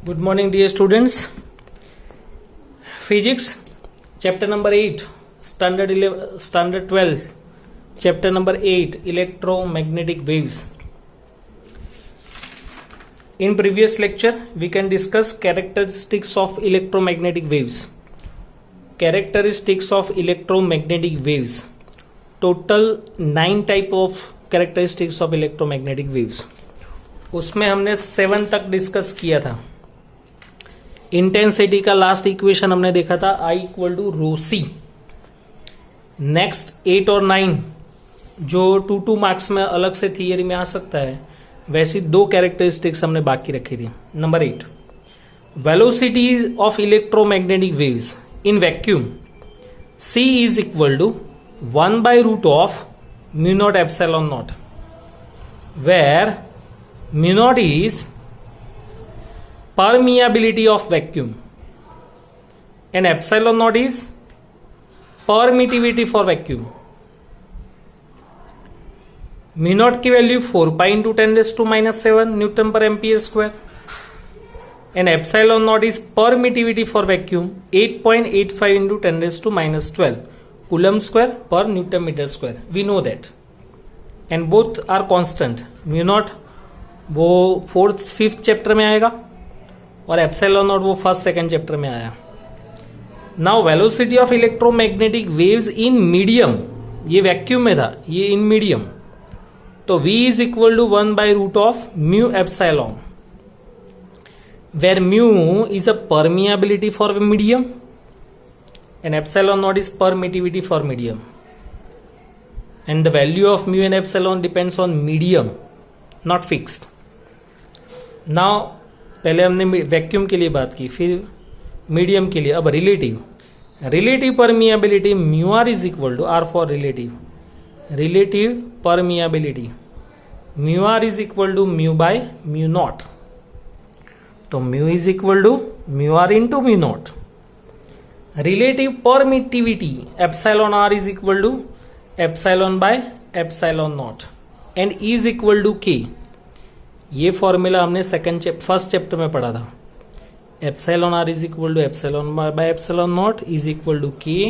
Good morning, dear students. Physics, chapter number 8, standard 12, chapter number 8, electromagnetic waves. In previous lecture, we can discuss characteristics of electromagnetic waves. Characteristics of electromagnetic waves. Total 9 type of characteristics of electromagnetic waves. उसमें हमने 7 तक discuss किया था. Intensity का last equation हमने देखा था I equal to rho C. Next 8 और 9 जो 2 मार्क्स में अलग से थियरी में आ सकता है, वैसी 2 कैरेक्टरिस्टिक्स हमने बाकी रखी थी. Number 8, velocity of electromagnetic waves in vacuum. C is equal to 1 by root of mu naught epsilon naught, where mu naught is permeability of vacuum and epsilon naught is permittivity for vacuum. Mu naught की value 4 pi into 10⁻⁻⁷ newton per ampere square and epsilon naught is permittivity for vacuum 8.85 into 10⁻12 coulomb square per newton metre square. We know that and both are constant. Mu naught वो 4th 5th chapter में आएगा और epsilon not वो 1st 2nd chapter में आया. Now velocity of electromagnetic waves in medium, ये vacuum में था, ये इन मीडियम, तो V is equal to 1 by root of mu epsilon, where mu is a permeability for medium and epsilon naught is permittivity for medium, and the value of mu and epsilon depends on medium, not fixed. Now पहले हमने vacuum के लिए बात की, फिर medium के लिए. अब relative permeability mu R is equal to R for relative permeability mu R is equal to mu by mu naught. तो mu is equal to mu R into mu naught. Relative permittivity epsilon R is equal to epsilon by epsilon naught and is equal to K. ये formula हमने first chapter में पढ़ा था. Epsilon R is equal to epsilon by epsilon naught is equal to के.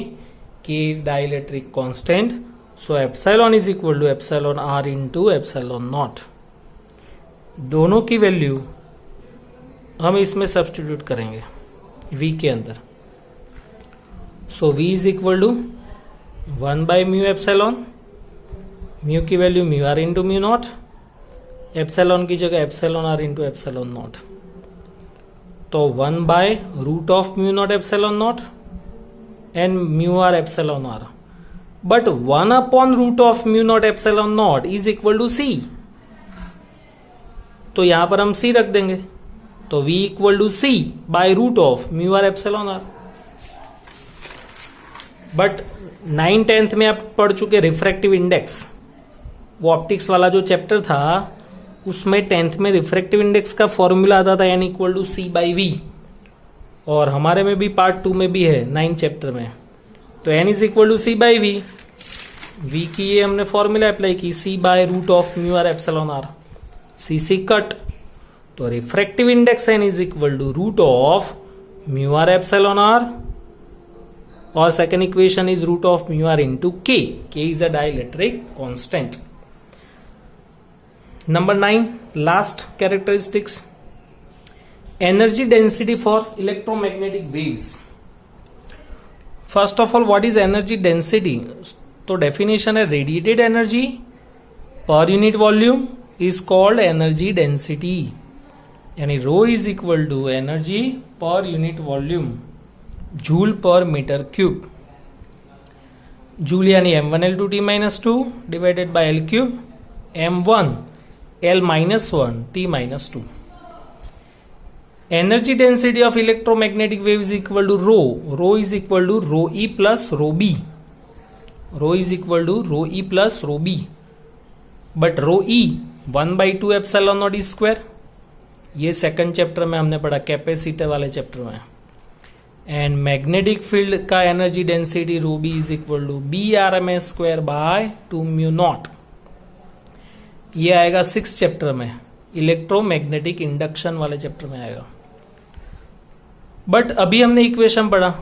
K is dielectric constant, so epsilon is equal to epsilon R into epsilon naught. दोनों की value हम इसमें सब्स्टिट्यूट करेंगे V के अंदर. So V is equal to 1 by mu epsilon, mu की value mu R into mu naught, epsilon की जगह epsilon R into epsilon naught. तो 1 by root of mu naught epsilon naught and mu R epsilon R, but 1 upon root of mu naught epsilon naught is equal to C. तो यहां पर हम C रख देंगे. तो V equal to C by root of mu R epsilon R. But 9th 10th में आप पढ़ चुके रिफ्रैक्टिव इंडेक्स, वो ऑप्टिक्स वाला जो चैप्टर था, उसमें 10th में रिफ्रैक्टिव इंडेक्स का फॉर्मूला आता था N equal to C by V, और हमारे में भी पार्ट 2 में भी है 9th चैप्टर में. तो N is equal to C by V. V की ये हमने फॉर्मूला अप्लाई की, C by root of mu R epsilon R. C cut, तो refractive index N is equal to root of mu R epsilon R, और second equation is root of mu R into K. K is a dielectric constant. Number 9, last characteristics, energy density for electromagnetic waves. First of all, what is energy density? तो definition है, radiated energy per unit volume is called energy density. यानी rho is equal to energy per unit volume, joule per meter cube. Joule यानी m1L2T minus 2 divided by L cube, m1 L minus 1 T minus 2. Energy density of electromagnetic wave is equal to rho. Rho is equal to rho E plus rho B. Rho is equal to rho E plus rho B. But rho E 1 by 2 epsilon naught is square. ये second chapter में हमने पढ़ा, capacitor वाले chapter में. And magnetic field का energy density rho B is equal to BRMS square by 2 mu naught. ये आएगा 6th chapter में, इलेक्ट्रोमैग्नेटिक इंडक्शन वाले चैप्टर में आएगा. बट अभी हमने इक्वेशन पढ़ा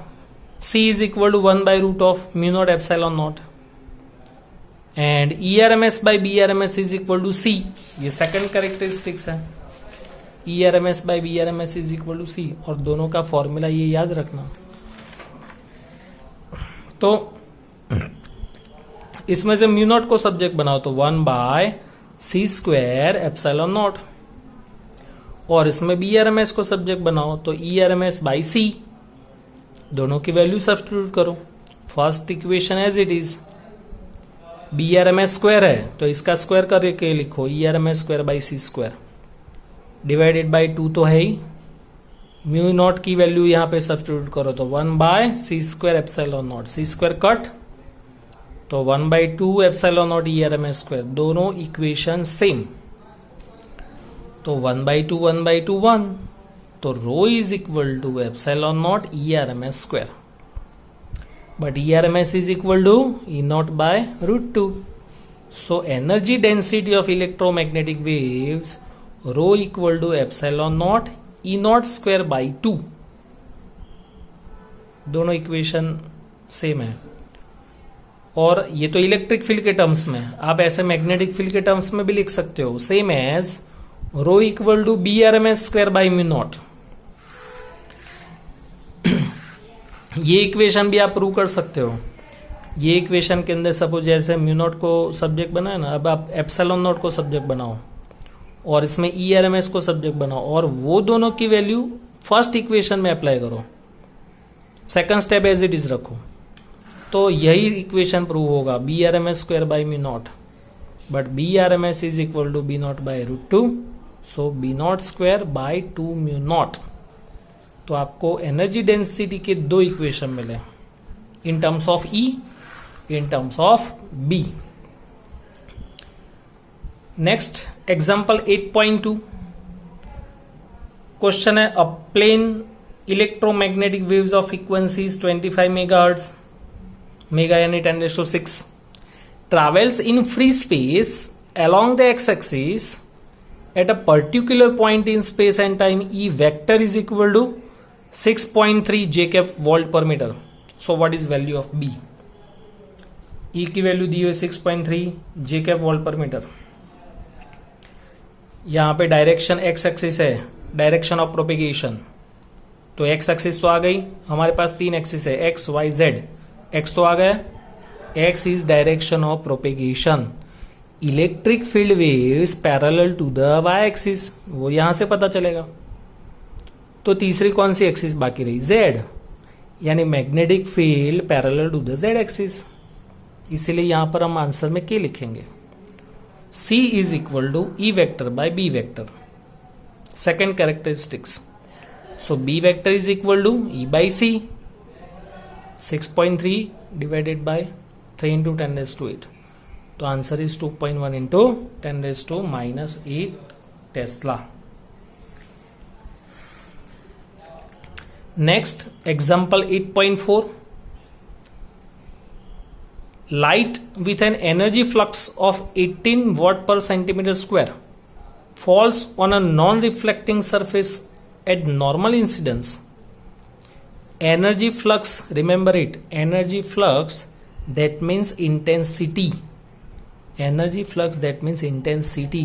C इज इक्वल टू 1/√ऑफ mu naught epsilon naught and ERMS by BRMS is equal to C. ये सेकंड कैरेक्टरिस्टिक्स है. ERMS by BRMS is equal to C और दोनों का फॉर्मूला ये याद रखना. तो इसमें से म्यू नॉट को सब्जेक्ट बनाओ तो 1/c² एप्सिलॉन नॉट और इसमें BRMS को सब्जेक्ट बनाओ तो ERMS बाई C. दोनों की वैल्यू सब्स्टिट्यूट करो. First equation as it is BRMS square है तो इसका स्क्वायर करके लिखो ERMS square by C² divided by 2 तो है ही. म्यू नॉट की वैल्यू यहां पे सब्स्टिट्यूट करो तो 1/c² epsilon not. C² cut तो 1/2 एप्सिलॉन नॉट ERMS स्क्वायर. दोनों इक्वेशन सेम तो 1/2 1/2 1 तो rho is equal to epsilon naught ERMS square. But ERMS is equal to E0 by √2. So energy density of electromagnetic waves rho equal to epsilon naught E0 square by 2. दोनों equation same है. और ये तो electric field के terms में. आप ऐसे magnetic field के टर्म्स में भी लिख सकते हो. Same as rho equal to BRMS square by mu naught. ये इक्वेशन भी आप प्रूव कर सकते हो. ये इक्वेशन के अंदर सपोज जैसे म्यू नॉट को सब्जेक्ट बनाए ना, अब आप एप्सिलॉन नॉट को सब्जेक्ट बनाओ और इसमें ERMS को सब्जेक्ट बनाओ और वो दोनों की वैल्यू फर्स्ट इक्वेशन में अप्लाई करो. Second step as it is रखो तो यही इक्वेशन प्रूव होगा BRMS square by mu naught. But BRMS is equal to B0 by √2. So B0 square by 2 mu naught. तो आपको एनर्जी डेंसिटी के दो इक्वेशन मिले in terms of E, in terms of B. Next example 8.2 question है. A plane electromagnetic waves of frequencies 25 megahertz mega यानी 10⁶ travels in free space along the x-axis at a particular point in space and time. E vector is equal to 6.3 J volt per metre. So what is value of B? E की value दी हुई 6.3 J volt per metre. यहां पे direction X axis है, direction of propagation. तो X axis तो आ गई. हमारे पास 3 एक्सिस है एक्स वाई जेड. एक्स तो आ गया. X is direction of propagation. Electric field waves parallel to the Y axis, वो यहां से पता चलेगा. तो तीसरी कौन सी एक्सिस बाकी रही? जेड. यानी magnetic field parallel to the Z axis. इसीलिए यहां पर हम आंसर में क्या लिखेंगे? C is equal to E vector by B vector. Second characteristics. So B vector is equal to E by C. 6.3 divided by 3 into 10⁸. तो answer is 2.1 into 10⁻⁸ tesla. Next, example 8.4. Light with an energy flux of 18 watt per centimeter square falls on a non-reflecting surface at normal incidence. Energy flux, remember it, energy flux that means intensity. Energy flux that means intensity.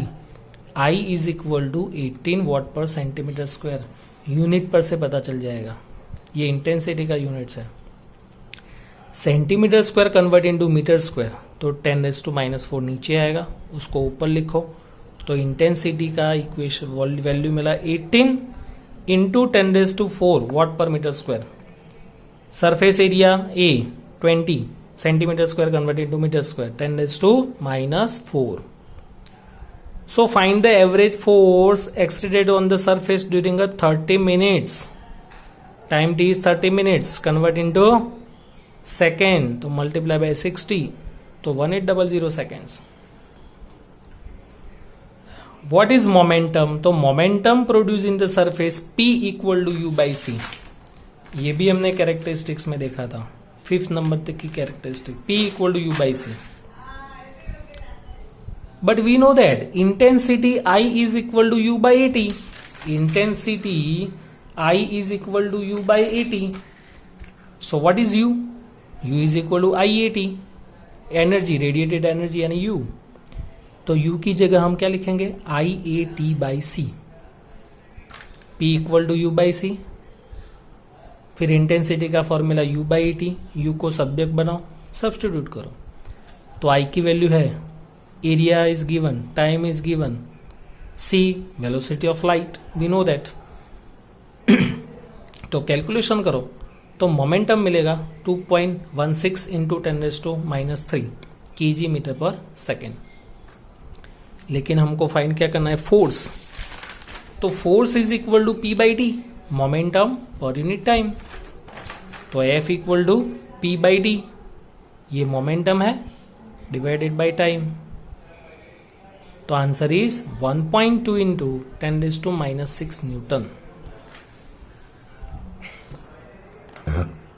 I is equal to 18 watt per centimeter square. Unit पर से पता चल जाएगा. ये intensity का units है. Centimetre square convert into metre square तो 10⁻⁴ नीचे आएगा, उसको ऊपर लिखो. तो इंटेंसिटी का इक्वेशन वैल्यू मिला 18 इंटू 10⁴ वाट पर metre square. Surface area A 20 centimetre square convert into metre square 10⁻⁴. So find the average force exerted on the surface during a 30 minutes. Time t is 30 minutes. Convert into second. तो multiply by 60. तो 1800 seconds. What is momentum? तो momentum produced in the surface P equal to U by C. ये भी हमने characteristics में देखा था. 5th number तक की characteristic P equal to U by C. But we know that intensity I is equal to U by AT. Intensity I is equal to U by AT. So what is U? U is equal to IAT. Energy, radiated energy यानी U. तो U की जगह हम क्या लिखेंगे? IAT by C. P equal to U by C. फिर intensity का formula U by AT. U को सब्जेक्ट बनाओ, सब्स्टिट्यूट करो. तो I की वैल्यू है, area is given, time is given, C velocity of light, we know that. तो calculation करो तो मोमेंटम मिलेगा 2.16 इंटू 10⁻³ kg मीटर पर सेकेंड. लेकिन हमको फाइंड क्या करना है? फोर्स. तो force is equal to P by D, momentum per unit time. तो F equal to P by D, ये मोमेंटम है डिवाइडेड बाई टाइम. तो आंसर इज 1.2 इंटू 10⁻⁶ न्यूटन.